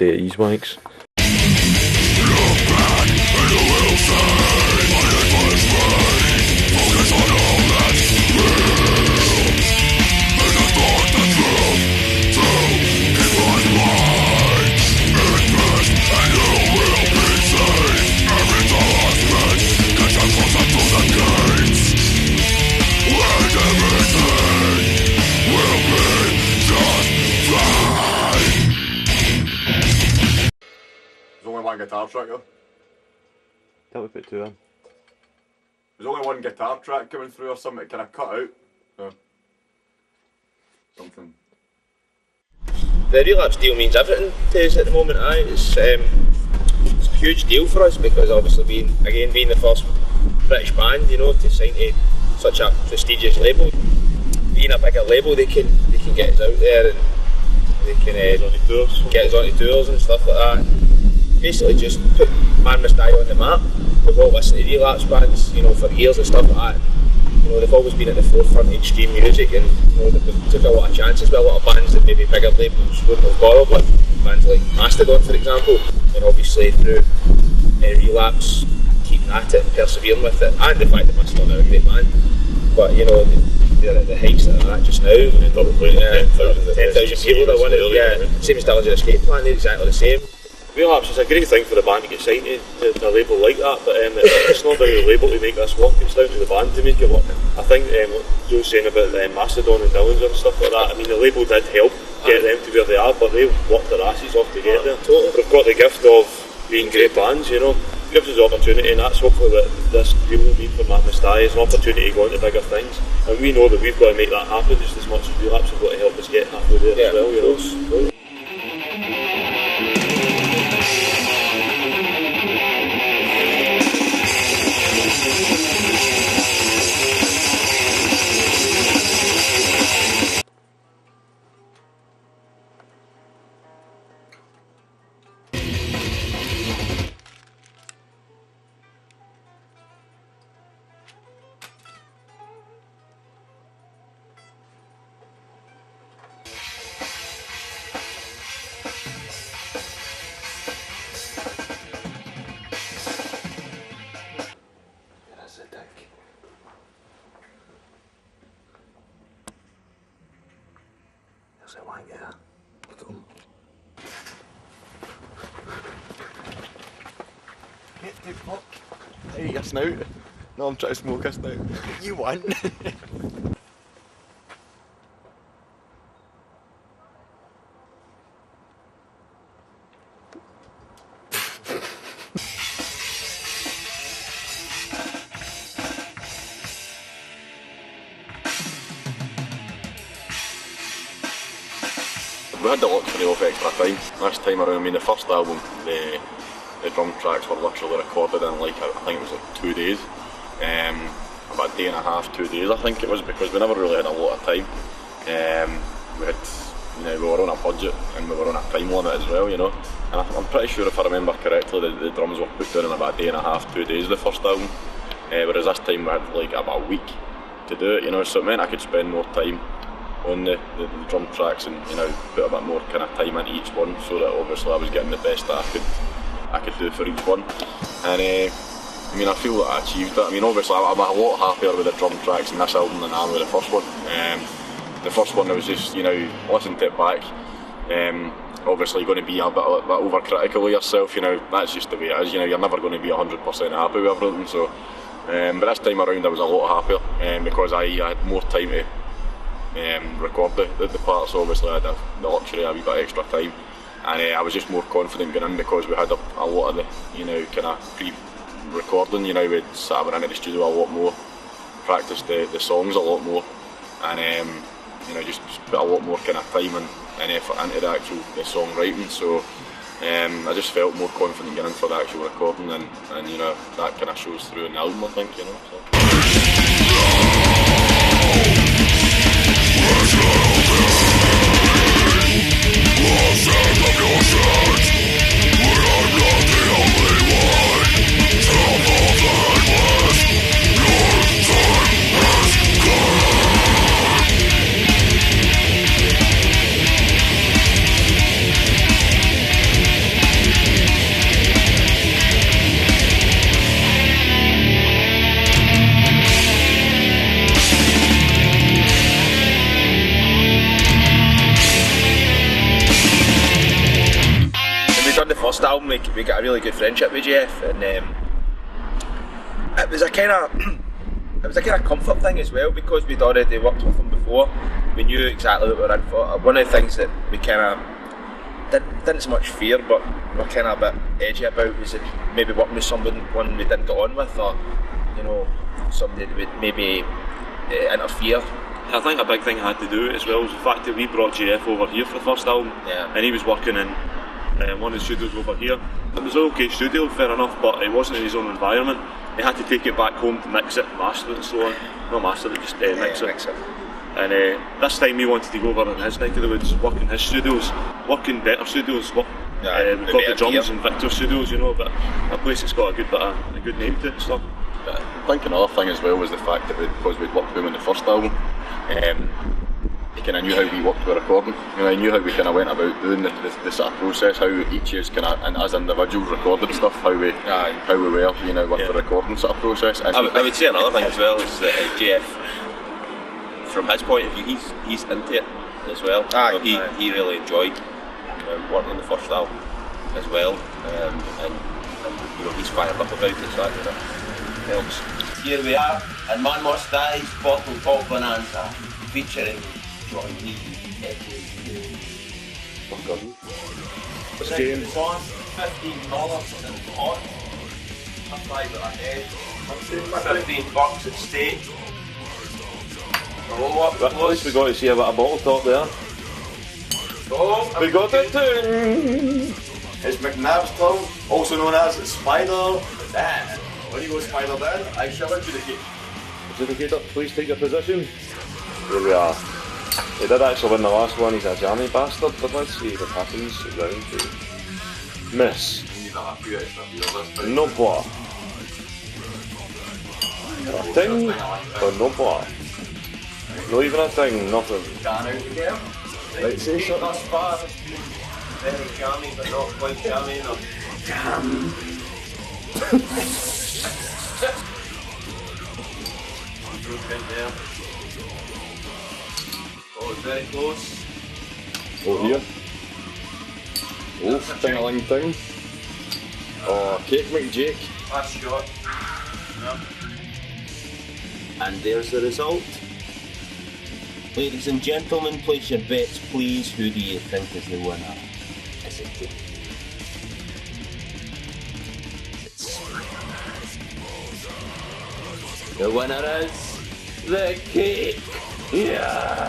state of these wanks. One guitar track though. That would put two in. There's only one guitar track coming through or something kind of cut out. So. Something. The Relapse deal means everything to us at the moment. It's a huge deal for us because obviously being the first British band, you know, to sign to such a prestigious label. Being a bigger label, they can get us out there and they can get us onto tours and stuff like that. Basically just put Man Must Die on the map. We've all listened to Relapse bands, you know, for years and stuff like that. You know, they've always been at the forefront of extreme music and, you know, they took a lot of chances with a lot of bands that maybe bigger labels wouldn't have bothered with. Bands like Mastodon, for example. And obviously through Relapse, keeping at it, persevering with it, and the fact that Mastodon are a great band. But, you know, they're at the heights that they're at just now. Probably 10,000 people that won it, same as Dillinger Escape Plan, they're exactly the same. Relapse is a great thing for the band to get signed to a label like that, but it's not down to the label to make this work, it's down to the band to make it work. I think what Joe's saying about Mastodon and Dillinger and stuff like that, I mean the label did help get them to where they are, but they worked their asses off to get there. They've got the gift of being great bands, you know, gives us the opportunity, and that's hopefully what this deal will be for Man Must Die, is an opportunity to go into bigger things, and we know that we've got to make that happen just as much as Relapse have got to help us get halfway there as well, you know. Hey, your snout. No, I'm trying to smoke a snout. You want? We had the luxury of extra time this time around. I mean, the first album, the drum tracks were literally recorded in like, I think it was like 2 days. About a day and a half, 2 days I think it was, because we never really had a lot of time. We had, you know, we were on a budget and we were on a time limit as well, you know. And I'm pretty sure if I remember correctly, the drums were put down in about a day and a half, 2 days the first album. Whereas this time we had like about a week to do it, you know, so it meant I could spend more time on the drum tracks and, you know, put a bit more kind of time into each one, so that obviously I was getting the best that I could do for each one. And I mean, I feel that I achieved that. I mean, obviously I'm a lot happier with the drum tracks in this album than I am with the first one. The first one I was just, you know, listening to it back, obviously going to be a bit overcritical of yourself, you know, that's just the way it is, you know, you're never going to be 100% happy with everything, so. But this time around I was a lot happier because I had more time to record the parts. Obviously I had the luxury of a wee bit extra time, and I was just more confident going in because we had a lot of the, you know, kind of pre-recording, you know, we'd sat into the studio a lot more, practiced the songs a lot more, and you know, just put a lot more kind of time and effort into the songwriting, so I just felt more confident getting in for the actual recording, and you know, that kind of shows through in the album, I think, you know. So. we got a really good friendship with Jeff, and it was a kind of comfort thing as well, because we'd already worked with him before. We knew exactly what we were in for. One of the things that we kind of didn't so much fear, but we're kind of a bit edgy about, was that maybe working with someone we didn't get on with, or you know, somebody that would maybe interfere. I think a big thing I had to do as well was the fact that we brought JF over here for the first album, and he was working in one of the studios over here. It was an okay studio, fair enough, but it wasn't in his own environment. He had to take it back home to mix it, master it and so on. Not master it, just mix it. And this time we wanted to go over in his neck of the woods, work in his studios, work in better studios. We've got the drums in Victor Studios, you know, but a place that's got a good name to it and stuff. I think another thing as well was the fact that because we'd worked with him in the first album, he kind of knew how we worked with recording. You know, he knew how we kind of went about doing the sort of process, how each year's kind of, and as individuals recorded stuff, how we were, you know, with the recording sort of process. And I would say another thing as well is that Jeff, from his point of view, he's into it as well. He really enjoyed working on the first album as well, and you know, he's fired up about it, so that kind of helps. Here we are, and Man Must Die's Bottle Top Bonanza, featuring John Lee. What's the game? It's on $15 in the pot. That's $5 a head. $15 at stake. Oh, up At least we got to see a bit of bottle top there. Oh, We got it too! It's McNabb's turn, also known as Spider Dan. When you go Spider Dan, I shall adjudicate. Adjudicator, please take your position. Here we are. He did actually win the last one, he's a jammy bastard, but let's see what happens round two. Miss. No point. A thing, but no point. Not even a thing, nothing. Dan out again. Right, say something. Thus far, it's been very jammy, but not quite jammy enough. Jam. There. Oh, very close. Oh, here. Oh, ting-a-ling ting. Oh, Cake McJake. Last shot. And there's the result. Ladies and gentlemen, place your bets, please. Who do you think is the winner? Is it Cake? The winner is the Cake. Yeah.